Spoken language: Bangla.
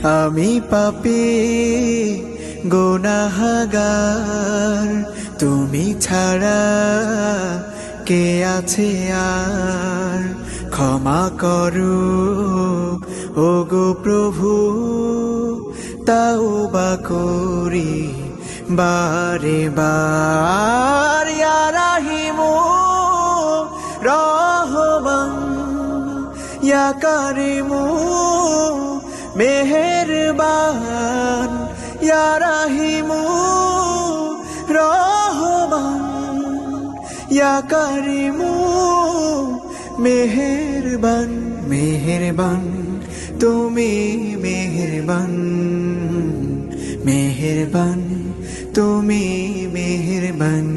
আমি পাপী গুনাহগার, তুমি ছাড়া কে আছে আর? ক্ষমা করো ওগো প্রভু, তাওবা করি বারে বার। ইয়া রাহিমু রহমান, ইয়া কারিমু মেহেরবান, ইয়া রাহিমু রহমান, ইয়া কারিমু মেহেরবান। মেহেরবান তুমি মেহেরবান, মেহেরবান তুমি মেহেরবান।